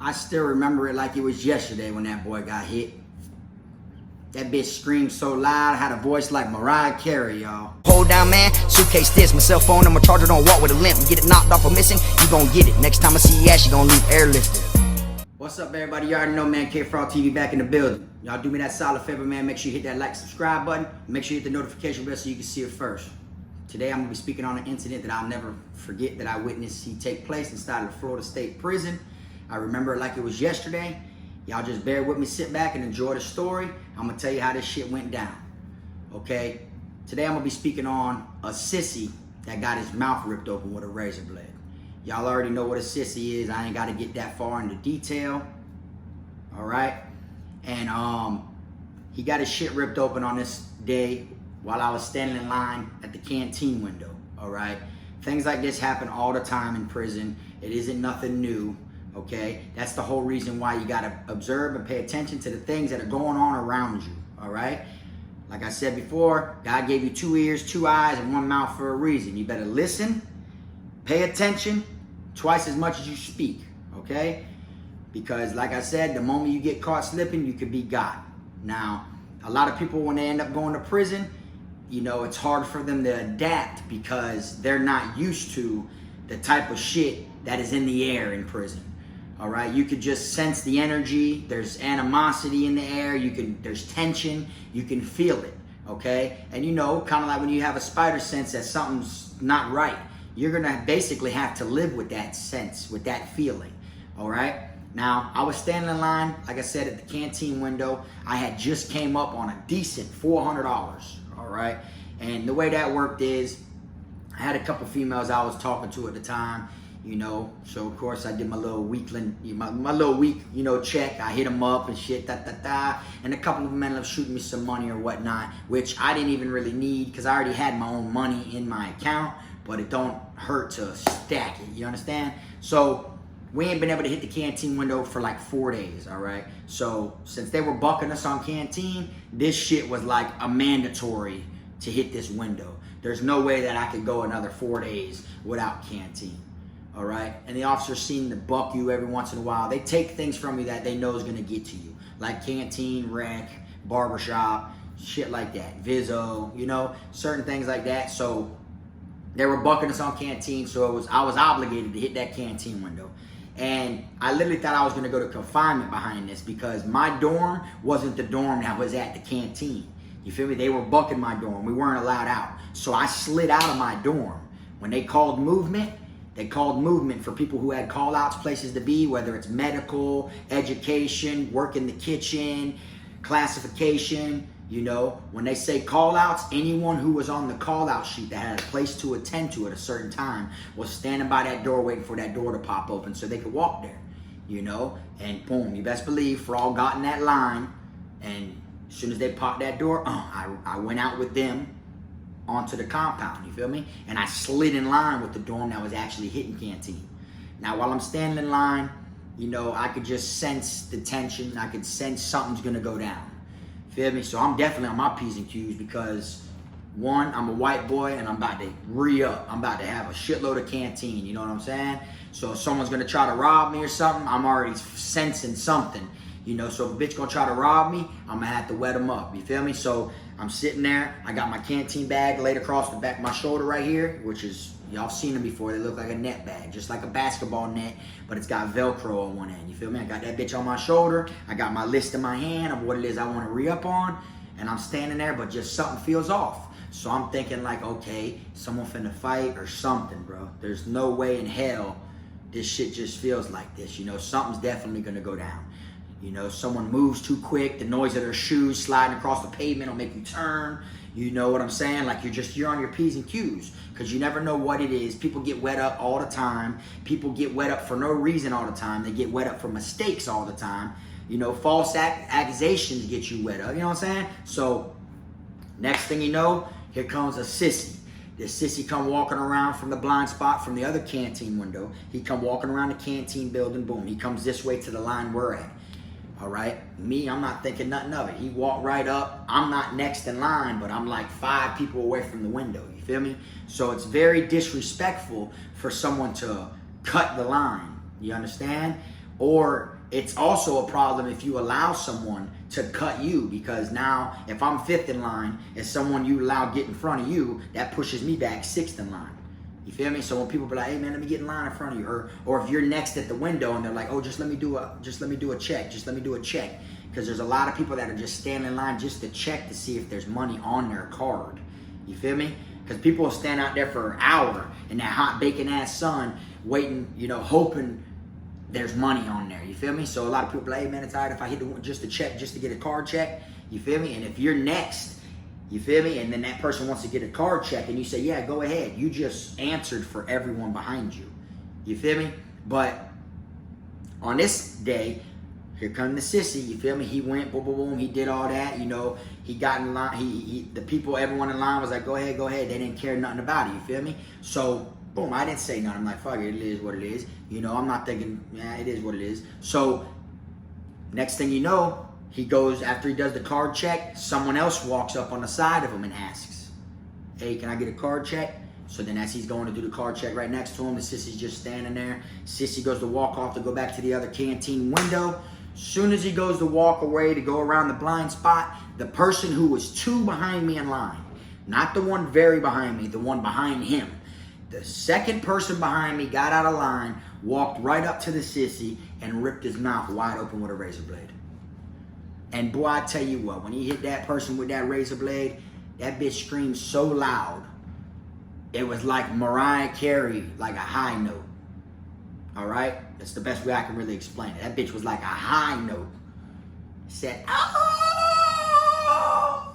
I still remember it like it was yesterday when that boy got hit. That bitch screamed so loud, had a voice like Mariah Carey, y'all. Hold down, man. Suitcase this, my cell phone and my charger don't walk with a limp. Get it knocked off or missing, you gon' get it. Next time I see you ass, you gon' leave airlifted. What's up, everybody? You already know, man. Kfrogtv back in the building. Y'all do me that solid favor, man. Make sure you hit that like, subscribe button. Make sure you hit the notification bell so you can see it first. Today, I'm gonna be speaking on an incident that I'll never forget that I witnessed take place inside of the Florida State Prison. I remember it like it was yesterday. Y'all just bear with me, sit back and enjoy the story. I'm gonna tell you how this shit went down, okay? Today I'm gonna be speaking on a sissy that got his mouth ripped open with a razor blade. Y'all already know what a sissy is. I ain't gotta get that far into detail, all right? And he got his shit ripped open on this day while I was standing in line at the canteen window, all right? Things like this happen all the time in prison. It isn't nothing new. Okay, that's the whole reason why you gotta observe and pay attention to the things that are going on around you. All right, like I said before, God gave you 2 ears, 2 eyes, and 1 mouth for a reason. You better listen, pay attention, twice as much as you speak. Okay, because like I said, the moment you get caught slipping, you could be got. Now, a lot of people, when they end up going to prison, you know, it's hard for them to adapt because they're not used to the type of shit that is in the air in prison. All right, you could just sense the energy. There's animosity in the air. There's tension. You can feel it, okay? And you know, kind of like when you have a spider sense that something's not right, you're gonna basically have to live with that sense, with that feeling, all right? Now, I was standing in line, like I said, at the canteen window. I had just came up on a decent $400, all right? And the way that worked is, I had a couple females I was talking to at the time, you know, so of course I did my little weekly, my little week, you know, check. I hit them up and shit, and a couple of them ended up shooting me some money or whatnot, which I didn't even really need because I already had my own money in my account, but it don't hurt to stack it, you understand? So we ain't been able to hit the canteen window for like 4 days, all right? So since they were bucking us on canteen, this shit was like a mandatory to hit this window. There's no way that I could go another 4 days without canteen. All right, and the officers seem to buck you every once in a while. They take things from you that they know is gonna get to you, like canteen, rec, barbershop, shit like that, Vizzo, you know, certain things like that. So they were bucking us on canteen, so I was obligated to hit that canteen window. And I literally thought I was gonna go to confinement behind this because my dorm wasn't the dorm that was at the canteen. You feel me? They were bucking my dorm. We weren't allowed out. So I slid out of my dorm. When they called movement, they called movement for people who had call-outs, places to be, whether it's medical, education, work in the kitchen, classification, you know. When they say call-outs, anyone who was on the call-out sheet that had a place to attend to at a certain time was standing by that door waiting for that door to pop open so they could walk there, you know. And boom, you best believe Frog got in that line, and as soon as they popped that door, I went out with them onto the compound, you feel me? And I slid in line with the dorm that was actually hitting canteen. Now, while I'm standing in line, you know, I could just sense the tension. I could sense something's gonna go down, feel me? So I'm definitely on my P's and Q's because, one, I'm a white boy and I'm about to re-up. I'm about to have a shitload of canteen, you know what I'm saying? So if someone's gonna try to rob me or something, I'm already sensing something. You know, so if a bitch gonna try to rob me, I'm gonna have to wet them up, you feel me? So I'm sitting there, I got my canteen bag laid across the back of my shoulder right here, which is, y'all seen them before, they look like a net bag, just like a basketball net, but it's got Velcro on one end, you feel me? I got that bitch on my shoulder, I got my list in my hand of what it is I wanna re-up on, and I'm standing there, but just something feels off. So I'm thinking like, okay, someone finna fight or something, bro. There's no way in hell this shit just feels like this, you know, something's definitely gonna go down. You know, someone moves too quick, the noise of their shoes sliding across the pavement will make you turn. You know what I'm saying? Like you're on your P's and Q's because you never know what it is. People get wet up all the time. People get wet up for no reason all the time. They get wet up for mistakes all the time. You know, false accusations get you wet up. You know what I'm saying? So next thing you know, here comes a sissy. This sissy come walking around from the blind spot from the other canteen window. He come walking around the canteen building. Boom, he comes this way to the line we're at. All right, me, I'm not thinking nothing of it. He walked right up. I'm not next in line, but I'm like 5 people away from the window. You feel me? So it's very disrespectful for someone to cut the line. You understand? Or it's also a problem if you allow someone to cut you, because now if I'm 5th in line and someone you allow get in front of you, that pushes me back 6th in line. You feel me? So when people be like, hey man, let me get in line in front of you, or if you're next at the window and they're like, oh, just let me do a check, because there's a lot of people that are just standing in line just to check to see if there's money on their card. You feel me? Because people will stand out there for an hour in that hot bacon ass sun waiting, you know, hoping there's money on there. You feel me? So a lot of people be like, hey man, it's alright if I hit just a check just to get a card check. You feel me? And if you're next, you feel me? And then that person wants to get a card check and you say, yeah, go ahead. You just answered for everyone behind you. You feel me? But on this day, here come the sissy, you feel me? He went, boom, boom, boom, he did all that, you know, he got in line, the people, everyone in line was like, go ahead, they didn't care nothing about it, you feel me? So, boom, I didn't say nothing, I'm like, fuck it, it is what it is, you know, I'm not thinking, yeah, it is what it is. So, next thing you know, he goes, after he does the card check, someone else walks up on the side of him and asks, hey, can I get a card check? So then as he's going to do the card check right next to him, the sissy's just standing there. Sissy goes to walk off to go back to the other canteen window. Soon as he goes to walk away to go around the blind spot, the person who was 2 behind me in line, not the one very behind me, the one behind him, the second person behind me got out of line, walked right up to the sissy and ripped his mouth wide open with a razor blade. And boy, I tell you what, when he hit that person with that razor blade, that bitch screamed so loud, it was like Mariah Carey, like a high note. All right? That's the best way I can really explain it. That bitch was like a high note. It said, oh!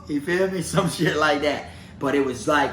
You feel me? Some shit like that. But it was like,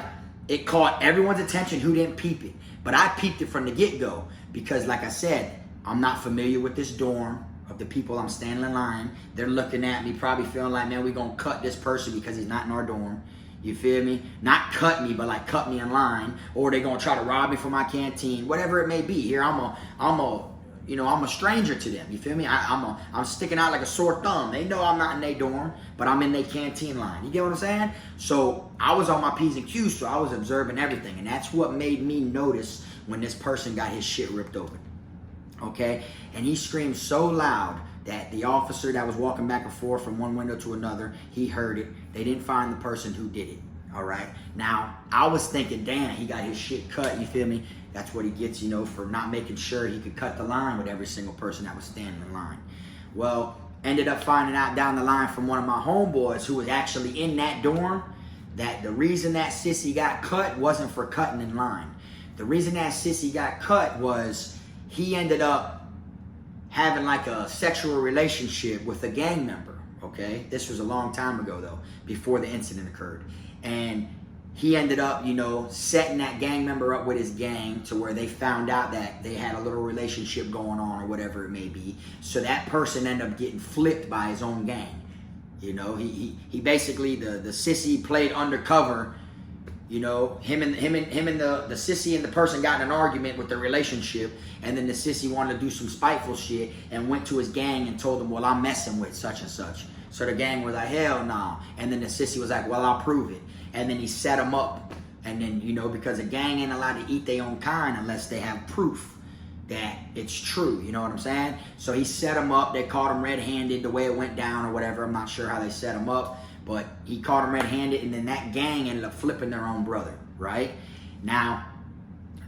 it caught everyone's attention who didn't peep it. But I peeped it from the get-go because, like I said, I'm not familiar with this dorm of the people I'm standing in line. They're looking at me, probably feeling like, man, we're going to cut this person because he's not in our dorm. You feel me? Not cut me, but like cut me in line. Or they're going to try to rob me from my canteen. Whatever it may be. Here, I'm a stranger to them. You feel me? I'm sticking out like a sore thumb. They know I'm not in their dorm, but I'm in their canteen line. You get what I'm saying? So I was on my P's and Q's, so I was observing everything. And that's what made me notice when this person got his shit ripped open. Okay? And he screamed so loud that the officer that was walking back and forth from one window to another, he heard it. They didn't find the person who did it. All right? Now, I was thinking, damn, he got his shit cut. You feel me? That's what he gets, you know, for not making sure he could cut the line with every single person that was standing in line. Well, ended up finding out down the line from one of my homeboys who was actually in that dorm that the reason that sissy got cut wasn't for cutting in line. The reason that sissy got cut was he ended up having like a sexual relationship with a gang member, okay? This was a long time ago though, before the incident occurred. And he ended up, you know, setting that gang member up with his gang to where they found out that they had a little relationship going on or whatever it may be. So that person ended up getting flipped by his own gang. You know, he basically, the sissy played undercover. You know, him and the sissy and the person got in an argument with their relationship, and then the sissy wanted to do some spiteful shit and went to his gang and told them, well, I'm messing with such and such. So the gang was like, hell no. And then the sissy was like, well, I'll prove it. And then he set them up. And then, you know, because a gang ain't allowed to eat their own kind unless they have proof that it's true. You know what I'm saying? So he set them up. They caught him red-handed the way it went down or whatever. I'm not sure how they set him up. But he caught him red-handed, and then that gang ended up flipping their own brother, right? Now,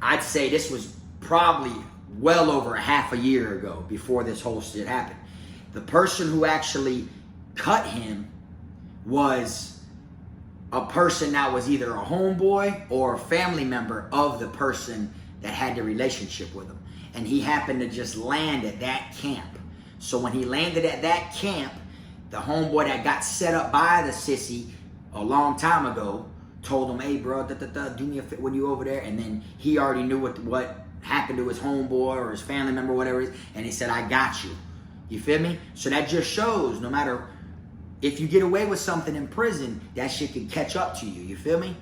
I'd say this was probably well over a half a year ago before this whole shit happened. The person who actually cut him was a person that was either a homeboy or a family member of the person that had the relationship with him. And he happened to just land at that camp. So when he landed at that camp, the homeboy that got set up by the sissy a long time ago told him, hey, bro, do me a fit when you over there. And then he already knew what happened to his homeboy or his family member, whatever it is. And he said, I got you. You feel me? So that just shows no matter if you get away with something in prison, that shit can catch up to you. You feel me?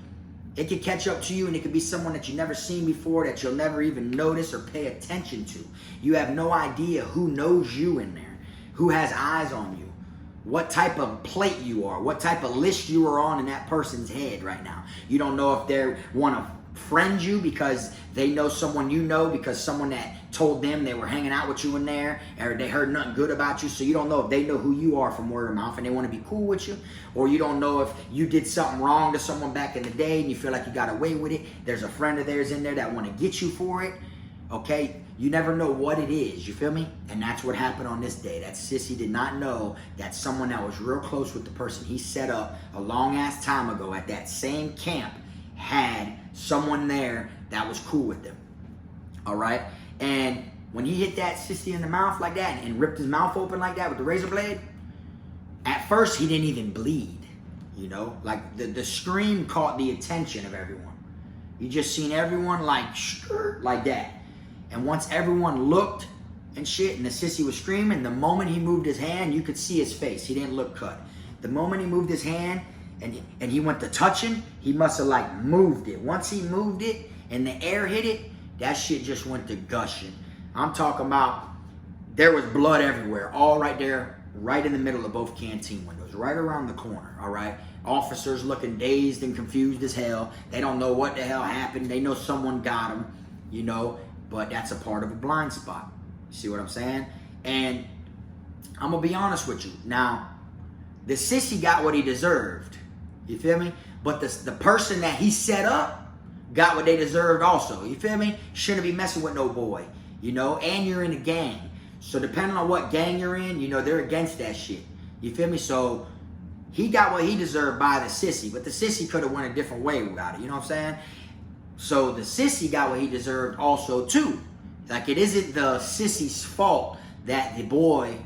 It could catch up to you, and it could be someone that you've never seen before that you'll never even notice or pay attention to. You have no idea who knows you in there, who has eyes on you, what type of plate you are, what type of list you are on in that person's head right now. You don't know if they want to friend you because they know someone you know, because someone that told them they were hanging out with you in there, or they heard nothing good about you, so you don't know if they know who you are from word of mouth and they want to be cool with you, or you don't know if you did something wrong to someone back in the day and you feel like you got away with it. There's a friend of theirs in there that want to get you for it, okay? You never know what it is, you feel me? And that's what happened on this day. That Sissy did not know that someone that was real close with the person he set up a long ass time ago at that same camp had someone there that was cool with them. All right? And when he hit that Sissy in the mouth like that and ripped his mouth open like that with the razor blade, at first he didn't even bleed. You know? Like the scream caught the attention of everyone. You just seen everyone like that. And once everyone looked and shit and the Sissy was screaming, the moment he moved his hand, you could see his face. He didn't look cut. The moment he moved his hand and he went to touching, he must have like moved it. Once he moved it and the air hit it, that shit just went to gushing. I'm talking about there was blood everywhere, all right there, right in the middle of both canteen windows, right around the corner, all right? Officers looking dazed and confused as hell. They don't know what the hell happened. They know someone got them, you know, but that's a part of a blind spot. You see what I'm saying? And I'm going to be honest with you. Now, the Sissy got what he deserved. You feel me? But the person that he set up got what they deserved also. You feel me? Shouldn't be messing with no boy. You know? And you're in a gang. So depending on what gang you're in, you know, they're against that shit. You feel me? So he got what he deserved by the Sissy. But the Sissy could have went a different way without it. You know what I'm saying? So the Sissy got what he deserved also too. Like, it isn't the Sissy's fault that the boy,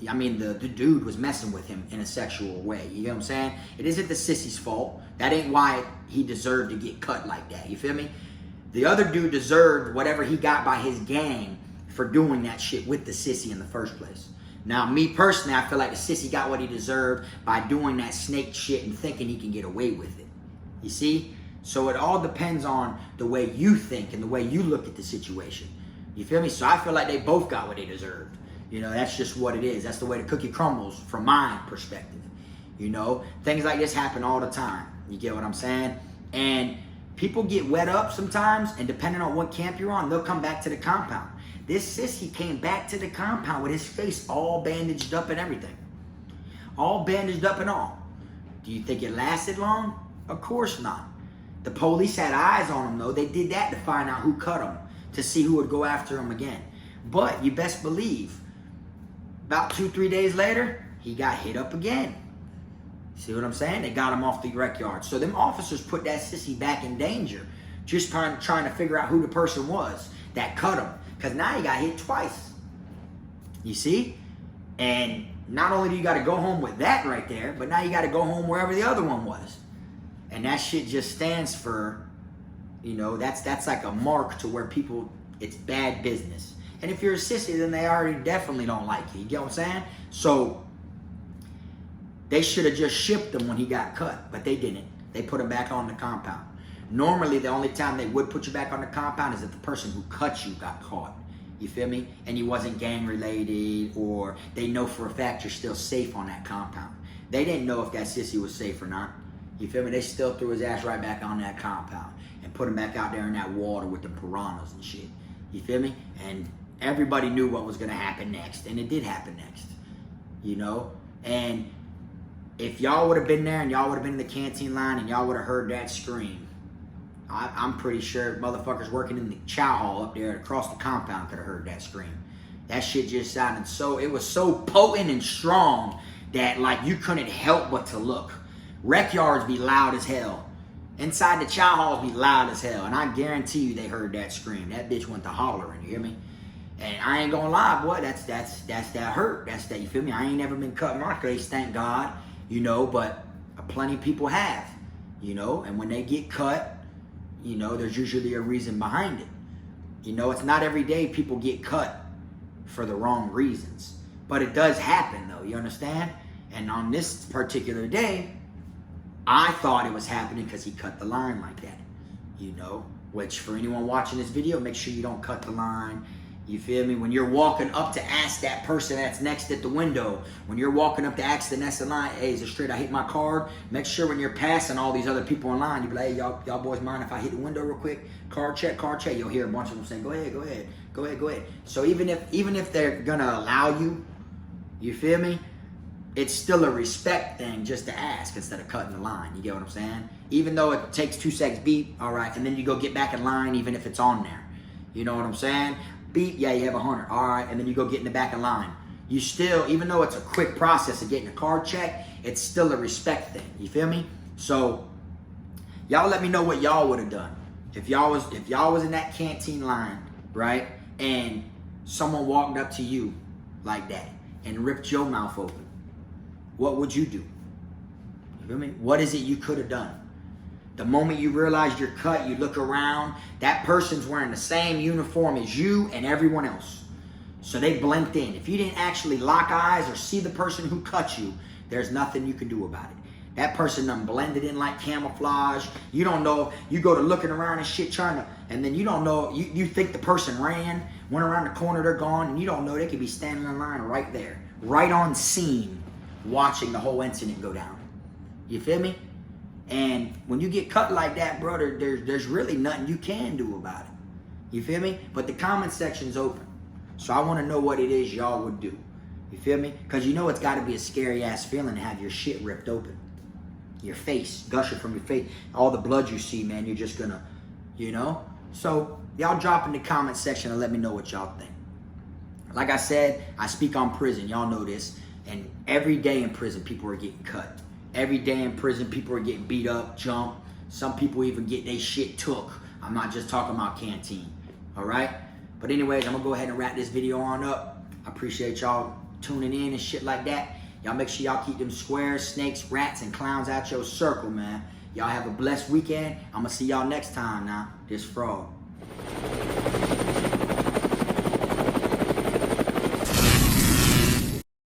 I mean the dude was messing with him in a sexual way. You know what I'm saying? It isn't the Sissy's fault. That ain't why he deserved to get cut like that. You feel me? The other dude deserved whatever he got by his gang for doing that shit with the Sissy in the first place. Now, me personally, I feel like the Sissy got what he deserved by doing that snake shit and thinking he can get away with it. You see? So it all depends on the way you think and the way you look at the situation. You feel me? So I feel like they both got what they deserved. You know, that's just what it is. That's the way the cookie crumbles from my perspective. You know, things like this happen all the time. You get what I'm saying? And people get wet up sometimes, and depending on what camp you're on, they'll come back to the compound. This Sissy came back to the compound with his face all bandaged up and everything. All bandaged up and all. Do you think it lasted long? Of course not. The police had eyes on him, though. They did that to find out who cut him, to see who would go after him again. But you best believe, about 2-3 days later, he got hit up again. See what I'm saying? They got him off the rec yard. So them officers put that Sissy back in danger, just trying to figure out who the person was that cut him. Because now he got hit twice. You see? And not only do you got to go home with that right there, but now you got to go home wherever the other one was. And that shit just stands for, you know, that's like a mark to where people, it's bad business. And if you're a Sissy, then they already definitely don't like you. You get what I'm saying? So they should have just shipped him when he got cut, but they didn't. They put him back on the compound. Normally, the only time they would put you back on the compound is if the person who cut you got caught. You feel me? And he wasn't gang related, or they know for a fact you're still safe on that compound. They didn't know if that Sissy was safe or not. You feel me? They still threw his ass right back on that compound and put him back out there in that water with the piranhas and shit. You feel me? And everybody knew what was going to happen next. And it did happen next. You know? And if y'all would have been there and y'all would have been in the canteen line and y'all would have heard that scream, I'm pretty sure motherfuckers working in the chow hall up there across the compound could have heard that scream. That shit just sounded so, it was so potent and strong that like you couldn't help but to look. Rec yards be loud as hell. Inside the chow halls be loud as hell. And I guarantee you they heard that scream. That bitch went to hollering, you hear me? And I ain't gonna lie, boy, that's that hurt. That's that, you feel me? I ain't never been cut in my face, thank God, you know, but plenty of people have, you know, and when they get cut, you know, there's usually a reason behind it. You know, it's not every day people get cut for the wrong reasons. But it does happen, though, you understand? And on this particular day, I thought it was happening because he cut the line like that, you know? Which, for anyone watching this video, make sure you don't cut the line. You feel me? When you're walking up to ask that person that's next at the window, when you're walking up to ask the next in line, hey, is it straight? I hit my card. Make sure when you're passing all these other people in line, you be like, hey, y'all boys mind if I hit the window real quick? Card check, card check. You'll hear a bunch of them saying, go ahead, go ahead, go ahead, go ahead. So even if they're gonna allow you, you feel me? It's still a respect thing just to ask instead of cutting the line. You get what I'm saying? Even though it takes 2 seconds, beep, all right, and then you go get back in line even if it's on there. You know what I'm saying? Beep, yeah, you have 100, all right, and then you go get in the back of line. You still, even though it's a quick process of getting a card check, it's still a respect thing. You feel me? So y'all let me know what y'all would have done if y'all was in that canteen line, right? And someone walked up to you like that and ripped your mouth open. What would you do? You feel me? What is it you could have done? The moment you realize you're cut, you look around, that person's wearing the same uniform as you and everyone else. So they blend in. If you didn't actually lock eyes or see the person who cut you, there's nothing you can do about it. That person done blended in like camouflage. You don't know, you go to looking around and shit trying to, and then you don't know, you think the person ran, went around the corner, they're gone, and you don't know they could be standing in line right there, right on scene, watching the whole incident go down. You feel me? And when you get cut like that, brother, there's really nothing you can do about it. You feel me? But the comment section's open. So I want to know what it is y'all would do. You feel me? Because you know it's got to be a scary ass feeling to have your shit ripped open. Your face, gushing from your face. All the blood you see, man, you're just gonna, you know? So y'all drop in the comment section and let me know what y'all think. Like I said, I speak on prison. Y'all know this. And every day in prison, people are getting cut. Every day in prison, people are getting beat up, jumped. Some people even get their shit took. I'm not just talking about canteen, all right? But anyways, I'm gonna go ahead and wrap this video on up. I appreciate y'all tuning in and shit like that. Y'all make sure y'all keep them squares, snakes, rats, and clowns out your circle, man. Y'all have a blessed weekend. I'm gonna see y'all next time now. This Frog.